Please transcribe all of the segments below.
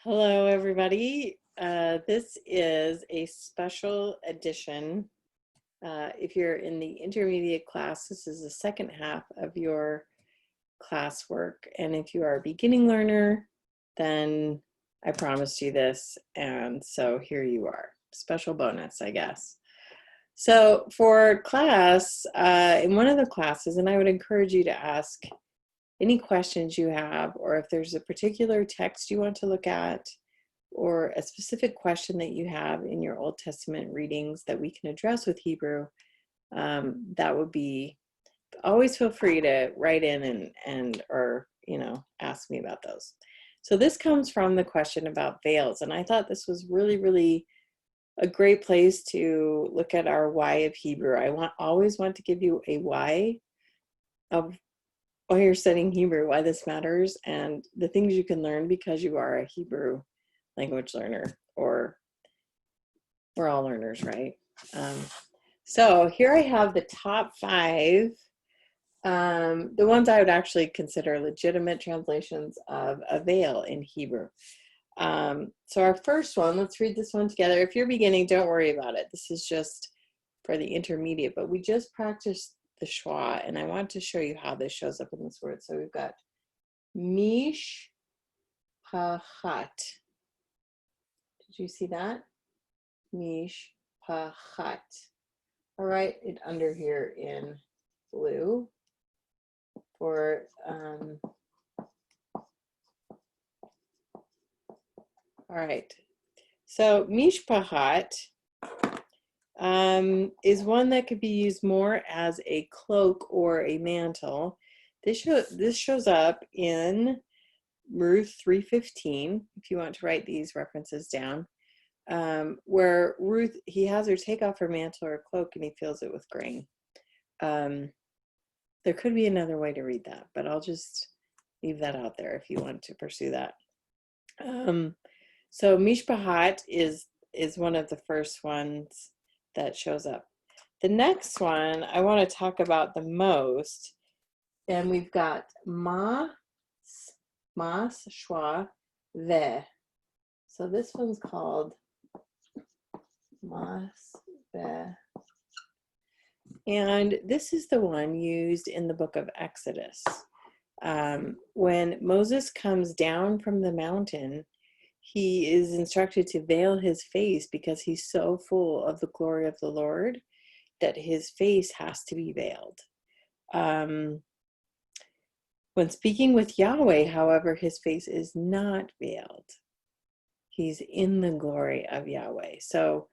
Hello, everybody. This is a special edition. If you're in the intermediate class, this is the second half of your classwork. And if you are a beginning learner, then I promised you this. And so here you are. Special bonus, I guess. So for class, in one of the classes, and I would encourage you to ask any questions you have, or if there's a particular text you want to look at, or a specific question that you have in your Old Testament readings that we can address with Hebrew, that would be, always feel free to write in or ask me about those. So this comes from the question about veils, and I thought this was really a great place to look at our why of Hebrew. I always want to give you a why of why you're studying Hebrew, why this matters, and the things you can learn because you are a Hebrew language learner, or we're all learners, right? So here I have the top 5, the ones I would actually consider legitimate translations of a veil in Hebrew. So our first one, let's read this one together. If you're beginning, don't worry about it. This is just for the intermediate, but we just practiced the schwa, and I want to show you how this shows up in this word. So we've got mish pachat. Did you see that? Mish pachat. I'll write it under here in blue for all right. So mishpahat is one that could be used more as a cloak or a mantle. This shows up in Ruth 3:15, if you want to write these references down, where Ruth, he has her take off her mantle or cloak and he fills it with grain. There could be another way to read that, but I'll just leave that out there if you want to pursue that. So mishpahat is one of the first ones that shows up. The next one I want to talk about the most, and we've got mas schwa ve. So this one's called mas ve. And this is the one used in the book of Exodus. When Moses comes down from the mountain, he is instructed to veil his face because he's so full of the glory of the Lord that his face has to be veiled. When speaking with Yahweh, however, his face is not veiled. He's in the glory of Yahweh. So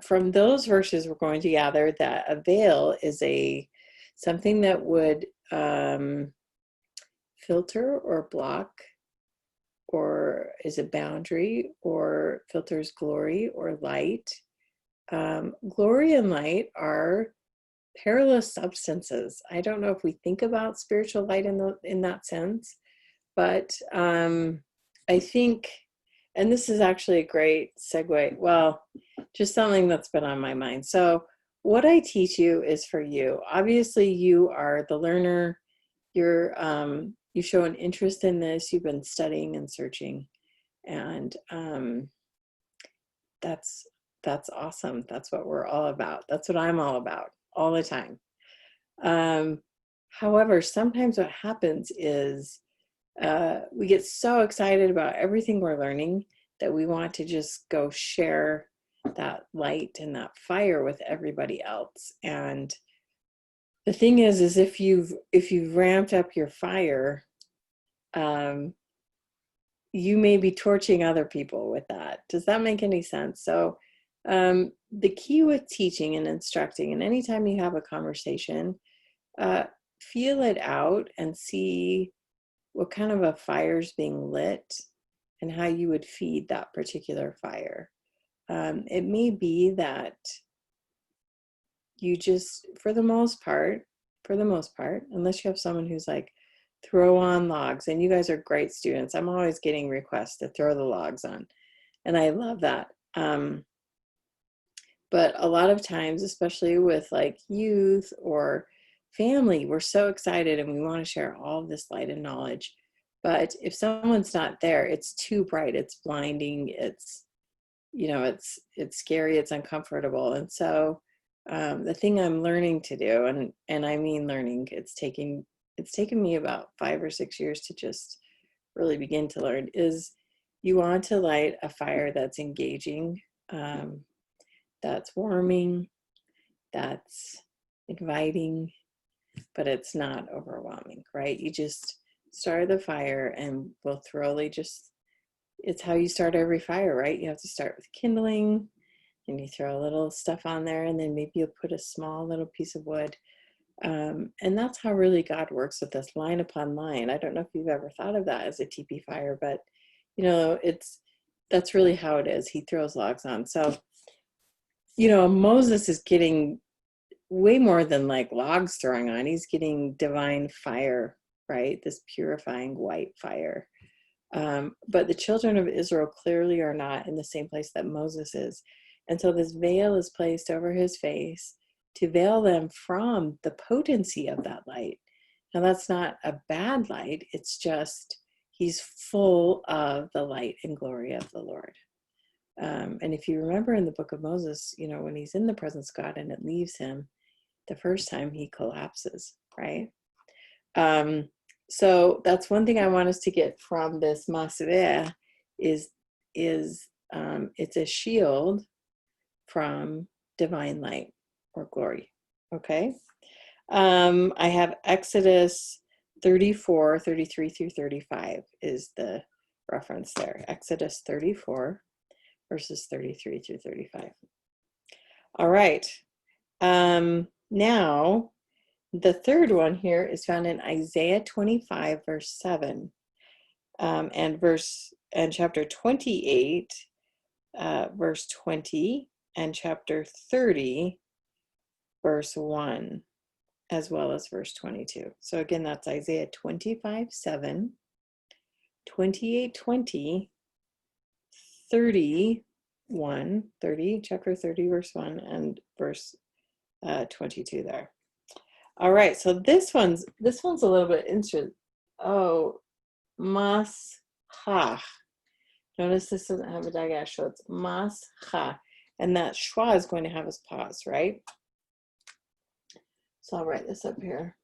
from those verses, we're going to gather that a veil is something that would filter or block, or is a boundary, or filters glory or light. Glory and light are perilous substances. I don't know if we think about spiritual light in that sense, but I think, and this is actually a great segue, well, just something that's been on my mind. So what I teach you is for you. Obviously, you are the learner. You show an interest in this. You've been studying and searching, and that's awesome. That's what we're all about. That's what I'm all about all the time. However, sometimes what happens is we get so excited about everything we're learning that we want to just go share that light and that fire with everybody else. And the thing is if you've ramped up your fire, you may be torching other people with that. Does that make any sense? So the key with teaching and instructing, and anytime you have a conversation, feel it out and see what kind of a fire is being lit and how you would feed that particular fire. It may be that you just, for the most part, unless you have someone who's like, throw on logs, and you guys are great students. I'm always getting requests to throw the logs on, and I love that. But a lot of times, especially with like youth or family, we're so excited and we want to share all of this light and knowledge. But if someone's not there, it's too bright, it's blinding, it's, it's scary, it's uncomfortable. And so the thing I'm learning to do, and I mean learning, it's taken me about 5 or 6 years to just really begin to learn, is you want to light a fire that's engaging, that's warming, that's inviting, but it's not overwhelming, right? You just start the fire and will thoroughly it's how you start every fire, right? You have to start with kindling, and you throw a little stuff on there, and then maybe you'll put a small little piece of wood. And that's how really God works with us, line upon line. I don't know if you've ever thought of that as a teepee fire, but that's really how it is. He throws logs on. So, Moses is getting way more than like logs throwing on. He's getting divine fire, right? This purifying white fire. But the children of Israel clearly are not in the same place that Moses is. And so this veil is placed over his face to veil them from the potency of that light. Now, that's not a bad light. It's just he's full of the light and glory of the Lord. And if you remember in the book of Moses, when he's in the presence of God and it leaves him, the first time he collapses, right? So that's one thing I want us to get from this masveh is it's a shield from divine light or glory. Okay. I have Exodus 34, 33 through 35 is the reference there. Exodus 34 verses 33 through 35. All right. Now, the third one here is found in Isaiah 25, verse 7, and chapter 28, verse 20, and chapter 30, verse 1, as well as verse 22. So again, that's Isaiah 25, 7, 28, 20, 31, 30, chapter 30, verse 1, and verse 22 there. All right, so this one's a little bit interesting. Oh, mascha. Notice this doesn't have a dagesh, so it's mascha. And that schwa is going to have us pause, right? So I'll write this up here.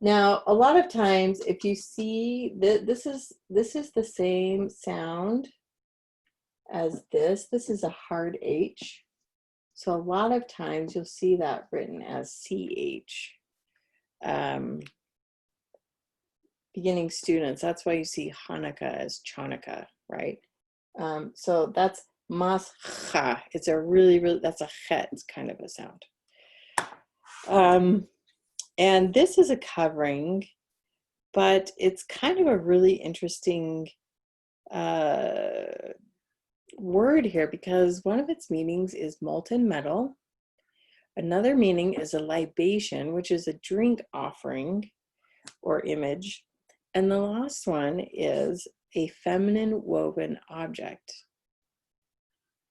Now, a lot of times, if you see, this is the same sound as this. This is a hard H. So a lot of times you'll see that written as CH. Beginning students, that's why you see Hanukkah as Chanukah, right? So that's mascha. It's a really, that's a chet kind of a sound. And this is a covering, but it's kind of a really interesting word here, because one of its meanings is molten metal. Another meaning is a libation, which is a drink offering or image. And the last one is a feminine woven object.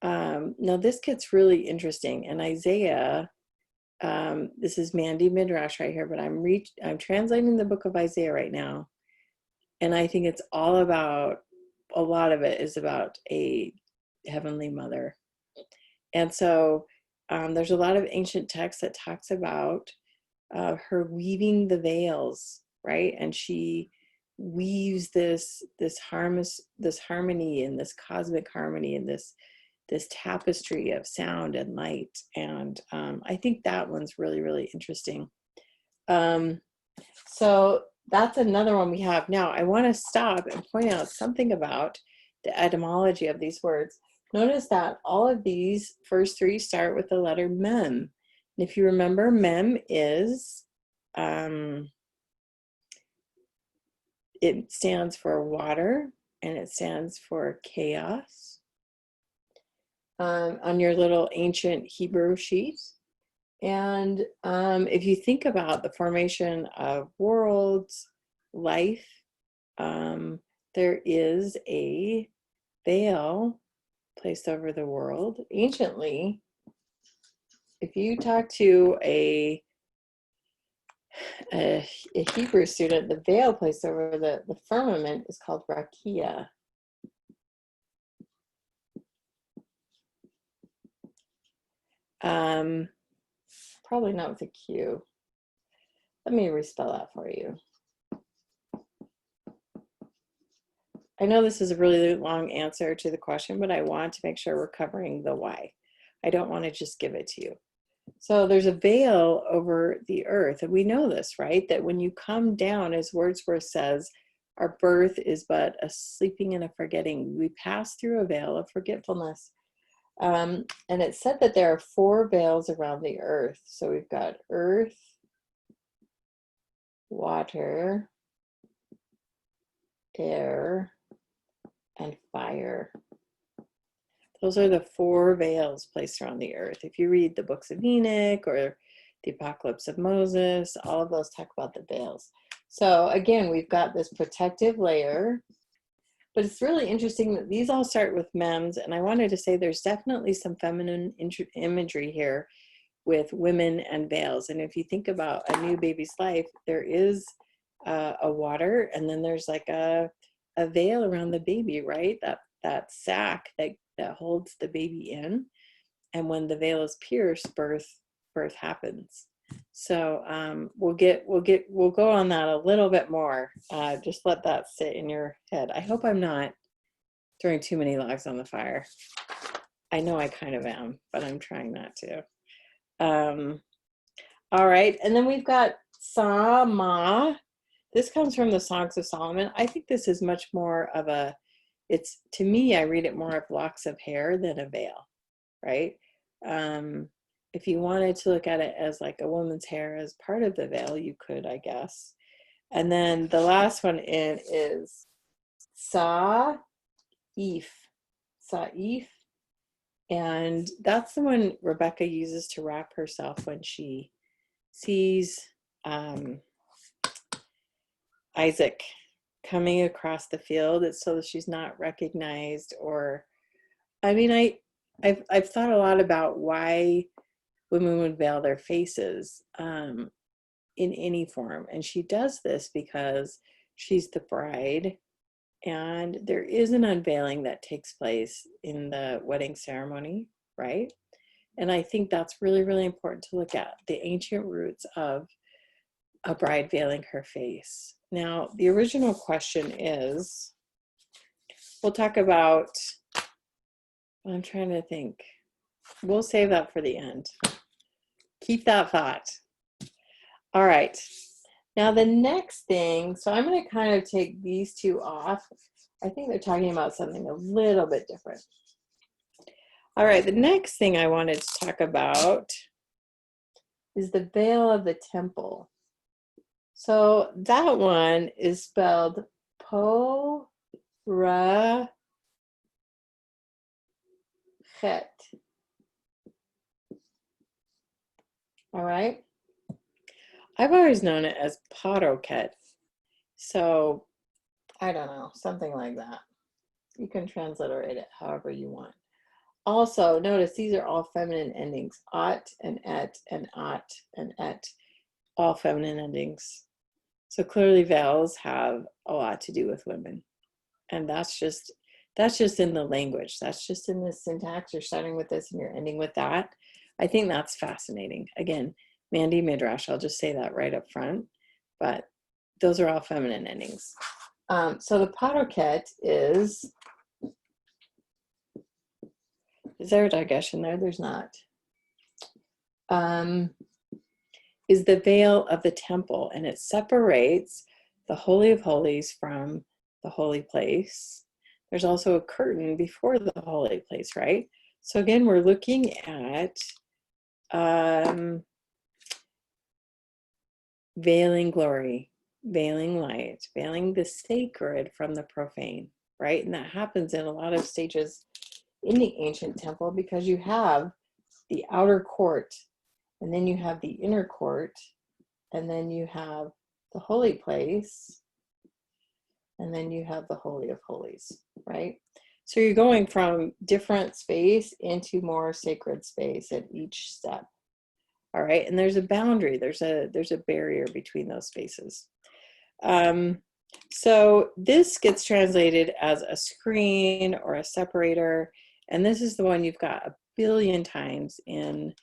Now this gets really interesting. And Isaiah, this is Mandy Midrash right here, but I'm translating the book of Isaiah right now. And I think it's all about, a lot of it is about a heavenly mother. And so there's a lot of ancient text that talks about her weaving the veils, right? And she weaves this harmony and this cosmic harmony and this tapestry of sound and light. And I think that one's really, really interesting. So that's another one we have. Now, I want to stop and point out something about the etymology of these words. Notice that all of these first three start with the letter mem. And if you remember, mem is, it stands for water, and it stands for chaos on your little ancient Hebrew sheet. And if you think about the formation of worlds, life, there is a veil placed over the world. Anciently, if you talk to a a Hebrew student, the veil placed over the firmament is called rakia. Probably not with a Q. Let me respell that for you. I know this is a really long answer to the question, but I want to make sure we're covering the why. I don't want to just give it to you. So there's a veil over the earth, and we know this, right? That when you come down, as Wordsworth says, our birth is but a sleeping and a forgetting. We pass through a veil of forgetfulness. And it's said that there are 4 veils around the earth. So we've got earth, water, air, and fire. Those are the 4 veils placed around the earth. If you read the books of Enoch or the Apocalypse of Moses, all of those talk about the veils. So again, we've got this protective layer, but it's really interesting that these all start with mems, and I wanted to say there's definitely some feminine imagery here with women and veils. And if you think about a new baby's life, there is a water, and then there's like a veil around the baby, right? That sac that holds the baby in, and when the veil is pierced, birth happens. So we'll go on that a little bit more. Just let that sit in your head. I hope I'm not throwing too many logs on the fire. I know I kind of am, but I'm trying not to. All right, and then we've got Sama. This comes from the Songs of Solomon. I think this is much more of it's, to me, I read it more of locks of hair than a veil, right? If you wanted to look at it as like a woman's hair as part of the veil, you could, I guess. And then the last one in is Sa'if. Sa'if. And that's the one Rebecca uses to wrap herself when she sees Isaac coming across the field. It's so that she's not recognized. Or, I mean, I've thought a lot about why women would veil their faces in any form, and she does this because she's the bride, and there is an unveiling that takes place in the wedding ceremony, right? And I think that's really, really important to look at, the ancient roots of a bride veiling her face. Now, the original question is, we'll talk about, I'm trying to think. We'll save that for the end. Keep that thought. All right. Now the next thing, so I'm going to kind of take these 2 off. I think they're talking about something a little bit different. All right, the next thing I wanted to talk about is the veil of the temple. So that one is spelled Po-Ra-Chet. All right. I've always known it as Paroket. So I don't know, something like that. You can transliterate it however you want. Also, notice these are all feminine endings. Ot and et and ot and et, all feminine endings. So clearly veils have a lot to do with women. And that's just in the language. That's just in the syntax. You're starting with this and you're ending with that. I think that's fascinating. Again, Mandy Midrash, I'll just say that right up front. But those are all feminine endings. So the Paroket is there a dagesh in there? There's not. Is the veil of the temple, and it separates the Holy of Holies from the holy place. There's also a curtain before the holy place, right? So again, we're looking at veiling glory, veiling light, veiling the sacred from the profane, right? And that happens in a lot of stages in the ancient temple, because you have the outer court, and then you have the inner court, and then you have the holy place, and then you have the Holy of Holies, right? So you're going from different space into more sacred space at each step. All right, and there's a boundary, there's a barrier between those spaces. So this gets translated as a screen or a separator, and this is the one you've got a billion times in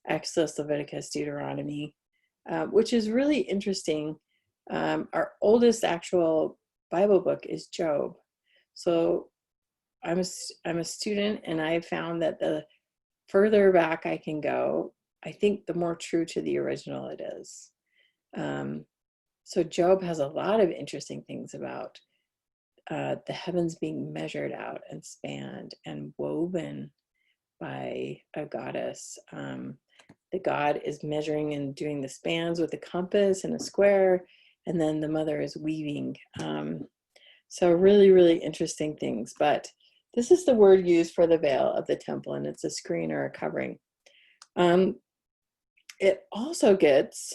Exodus, Leviticus, Deuteronomy, which is really interesting. Our oldest actual Bible book is Job. So I'm a student, and I found that the further back I can go, I think the more true to the original it is. So Job has a lot of interesting things about the heavens being measured out and spanned and woven by a goddess. The god is measuring and doing the spans with a compass and a square, and then the mother is weaving. So really, really interesting things. But this is the word used for the veil of the temple, and it's a screen or a covering. It also gets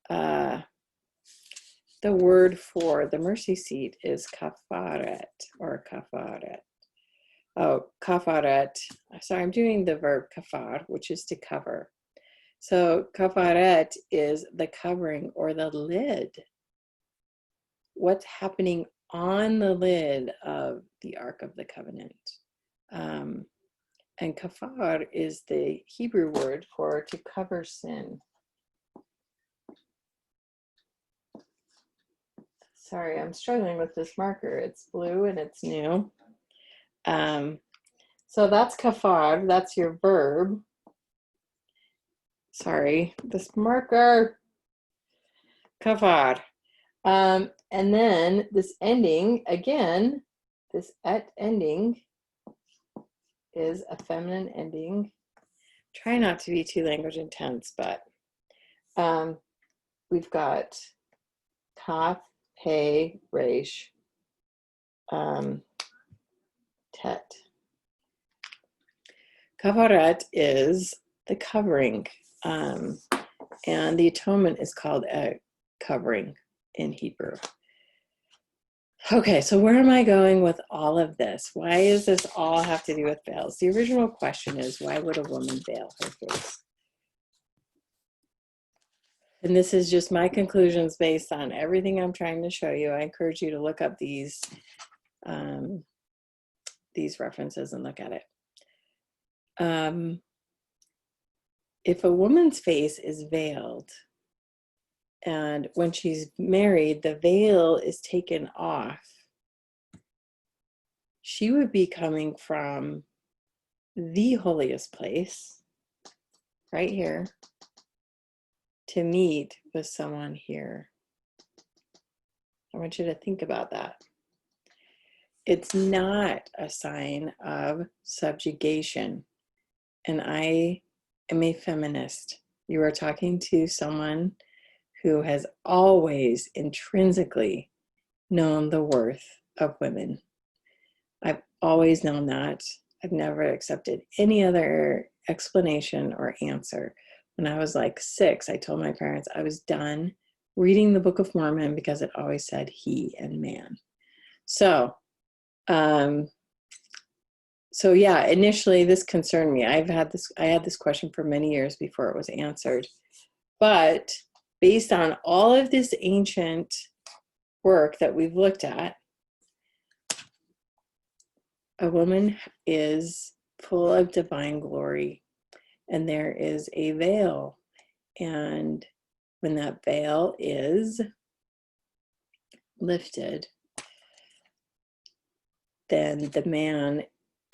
the word for the mercy seat is kafaret or kafaret. Oh, kafaret. Sorry, I'm doing the verb kafar, which is to cover. So kafaret is the covering or the lid. What's happening on the lid of the Ark of the Covenant. And kafar is the Hebrew word for to cover sin. Sorry, I'm struggling with this marker. It's blue and it's new. So that's kafar, that's your verb. Sorry, this marker, kafar. And then this ending, again, this et ending is a feminine ending. Try not to be too language intense, but we've got kaf, pe, resh, tet. Kafaret is the covering, and the atonement is called a covering in Hebrew. Okay, so where am I going with all of this? Why does this all have to do with veils? The original question is, why would a woman veil her face? And this is just my conclusions based on everything I'm trying to show you. I encourage you to look up these references and look at it. If a woman's face is veiled, and when she's married, the veil is taken off, she would be coming from the holiest place, right here, to meet with someone here. I want you to think about that. It's not a sign of subjugation. And I am a feminist. You are talking to someone who has always intrinsically known the worth of women. I've always known that. I've never accepted any other explanation or answer. When I was like 6, I told my parents I was done reading the Book of Mormon because it always said he and man. So yeah, initially this concerned me. I had this question for many years before it was answered. But based on all of this ancient work that we've looked at, a woman is full of divine glory, and there is a veil. And when that veil is lifted, then the man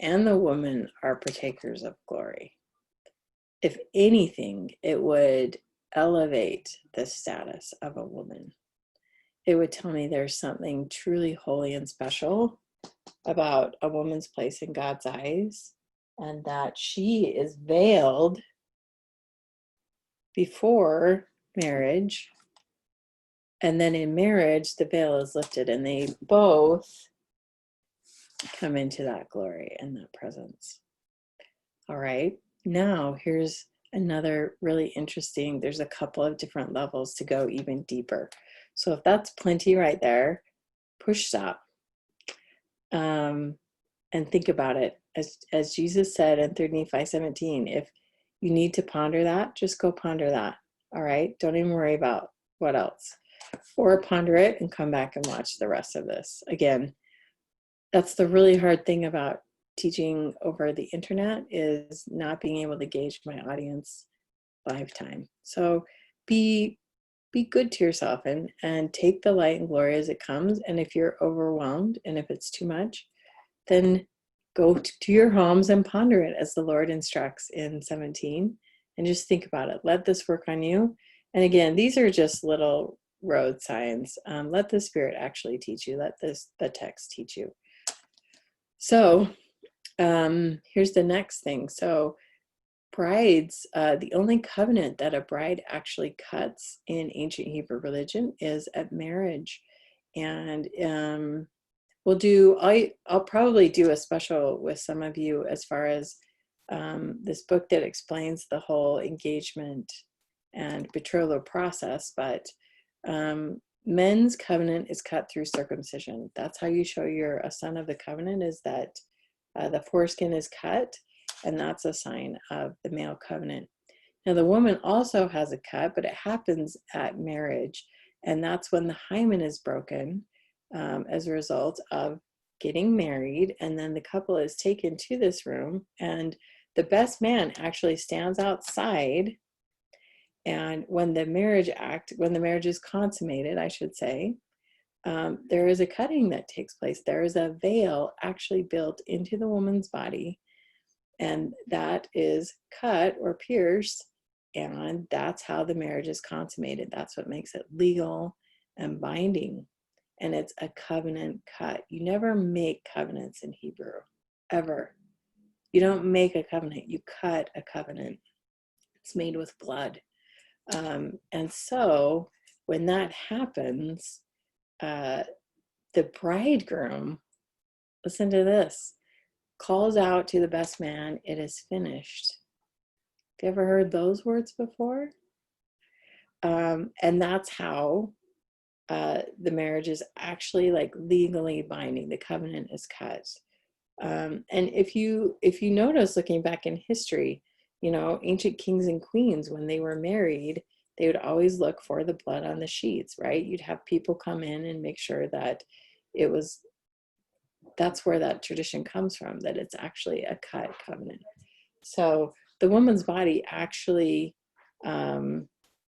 and the woman are partakers of glory. If anything, it would elevate the status of a woman. It would tell me there's something truly holy and special about a woman's place in God's eyes, and that she is veiled before marriage, and then in marriage the veil is lifted and they both come into that glory and that presence. All right, now here's another really interesting, there's a couple of different levels to go even deeper. So if that's plenty right there, push stop and think about it. As Jesus said in 3 Nephi 17, if you need to ponder that, just go ponder that. All right. Don't even worry about what else. Or ponder it and come back and watch the rest of this. Again, that's the really hard thing about teaching over the internet, is not being able to gauge my audience lifetime. So be good to yourself and take the light and glory as it comes. And if you're overwhelmed and if it's too much, then go to your homes and ponder it as the Lord instructs in 17, and just think about it. Let this work on you. And again, these are just little road signs. Let the Spirit actually teach you. Let the text teach you. So here's the next thing. So brides, the only covenant that a bride actually cuts in ancient Hebrew religion is at marriage. And I'll probably do a special with some of you as far as this book that explains the whole engagement and betrothal process. But men's covenant is cut through circumcision. That's how you show you're a son of the covenant, is that the foreskin is cut, and that's a sign of the male covenant. Now, the woman also has a cut, but it happens at marriage, and that's when the hymen is broken as a result of getting married. And then the couple is taken to this room, and the best man actually stands outside. And when the marriage is consummated, I should say, there is a cutting that takes place. There is a veil actually built into the woman's body, and that is cut or pierced, and that's how the marriage is consummated. That's what makes it legal and binding. And it's a covenant cut. You never make covenants in Hebrew, ever. You don't make a covenant, you cut a covenant. It's made with blood. And so when that happens, the bridegroom, listen to this, calls out to the best man, "It is finished." Have you ever heard those words before? And that's how the marriage is actually like legally binding. The covenant is cut. And if you notice, looking back in history, ancient kings and queens, when they were married, they would always look for the blood on the sheets, right? You'd have people come in and make sure that that's where that tradition comes from, that it's actually a cut covenant. So the woman's body actually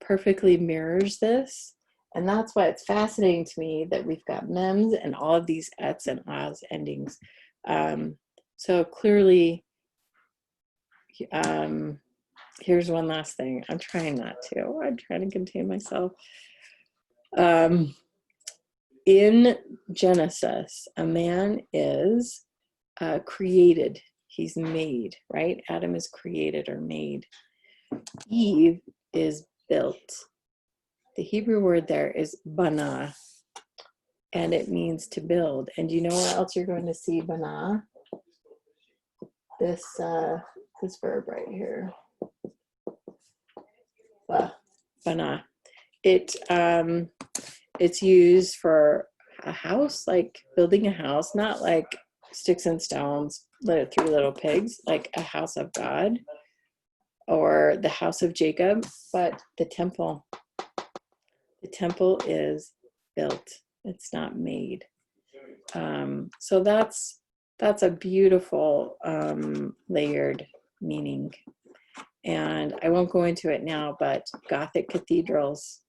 perfectly mirrors this. And that's why it's fascinating to me that we've got mems and all of these ets and as endings. So clearly, here's one last thing. I'm trying to contain myself. In Genesis, a man is created. He's made, right? Adam is created or made. Eve is built. The Hebrew word there is bana, and it means to build. And you know where else you're going to see bana? This verb right here. Bana. It's used for a house, like building a house, not like sticks and stones, 3 little pigs, like a house of God or the house of Jacob, but the temple. The temple is built. It's not made. So that's a beautiful layered meaning. And I won't go into it now, but Gothic cathedrals,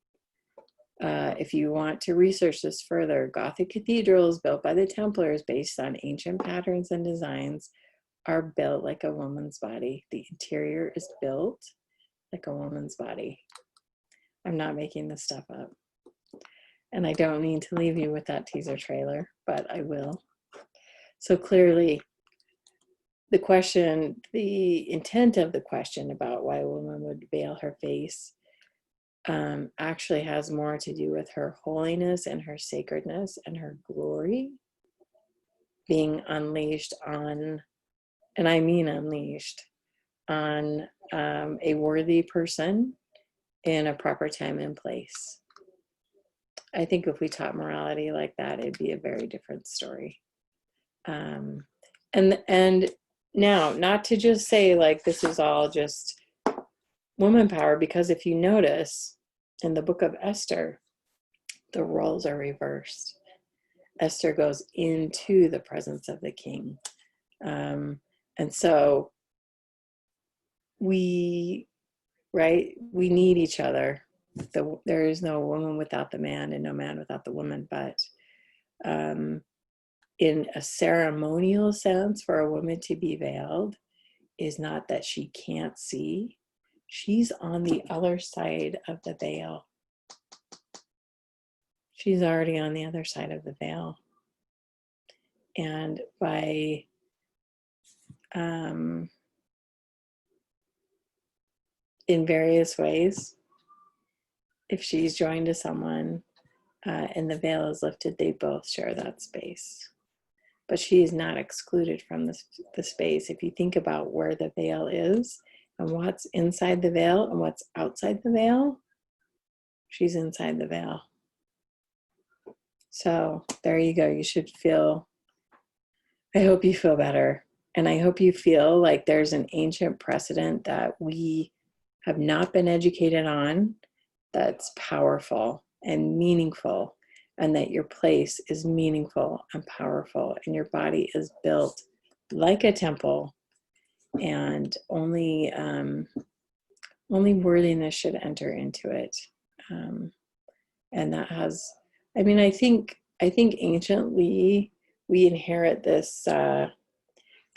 if you want to research this further, Gothic cathedrals built by the Templars based on ancient patterns and designs are built like a woman's body. The interior is built like a woman's body. I'm not making this stuff up. And I don't mean to leave you with that teaser trailer, but I will. So clearly, the intent of the question about why a woman would veil her face actually has more to do with her holiness and her sacredness and her glory being unleashed on, and I mean unleashed, on a worthy person in a proper time and place. I think if we taught morality like that, it'd be a very different story. And now, not to just say like this is all just woman power, because if you notice in the book of Esther, the roles are reversed. Esther goes into the presence of the king. And so we need each other. There is no woman without the man and no man without the woman. But in a ceremonial sense, for a woman to be veiled is not that she can't see. She's on the other side of the veil. She's already on the other side of the veil. And by in various ways, if she's joined to someone and the veil is lifted, they both share that space. But she is not excluded from the space. If you think about where the veil is and what's inside the veil and what's outside the veil, she's inside the veil. So there you go. You should feel, I hope you feel better. And I hope you feel like there's an ancient precedent that we have not been educated on that's powerful and meaningful, and that your place is meaningful and powerful, and your body is built like a temple, and only worthiness should enter into it. And that has, I mean, I think anciently we inherit this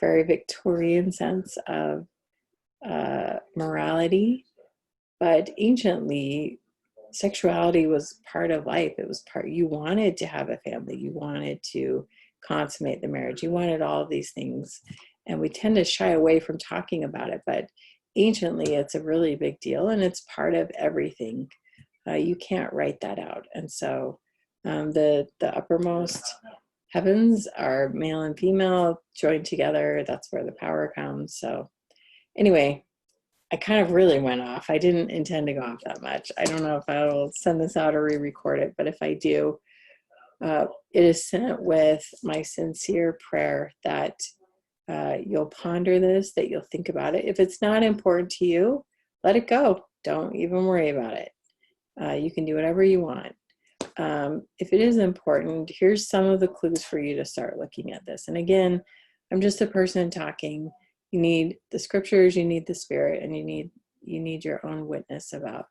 very Victorian sense of morality, but anciently sexuality was part of life. It was part, you wanted to have a family, you wanted to consummate the marriage, you wanted all of these things, and we tend to shy away from talking about it, but anciently it's a really big deal, and it's part of everything. You can't write that out. And so the uppermost heavens are male and female joined together. That's where the power comes. So anyway, I kind of really went off. I didn't intend to go off that much. I don't know if I'll send this out or re-record it, but if I do, it is sent with my sincere prayer that you'll ponder this, that you'll think about it. If it's not important to you, let it go. Don't even worry about it. You can do whatever you want. If it is important, here's some of the clues for you to start looking at this. And again, I'm just a person talking. You need the scriptures, you need the Spirit, and you need your own witness about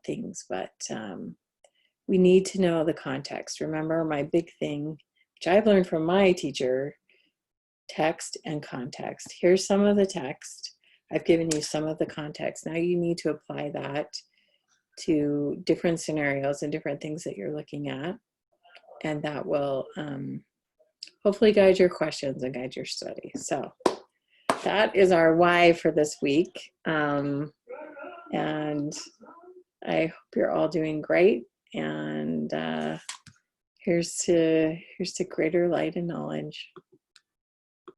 things. But we need to know the context. Remember, my big thing, which I've learned from my teacher, text and context. Here's some of the text. I've given you some of the context. Now you need to apply that to different scenarios and different things that you're looking at. And that will hopefully guide your questions and guide your study. So that is our why for this week. And I hope you're all doing great. And here's to greater light and knowledge.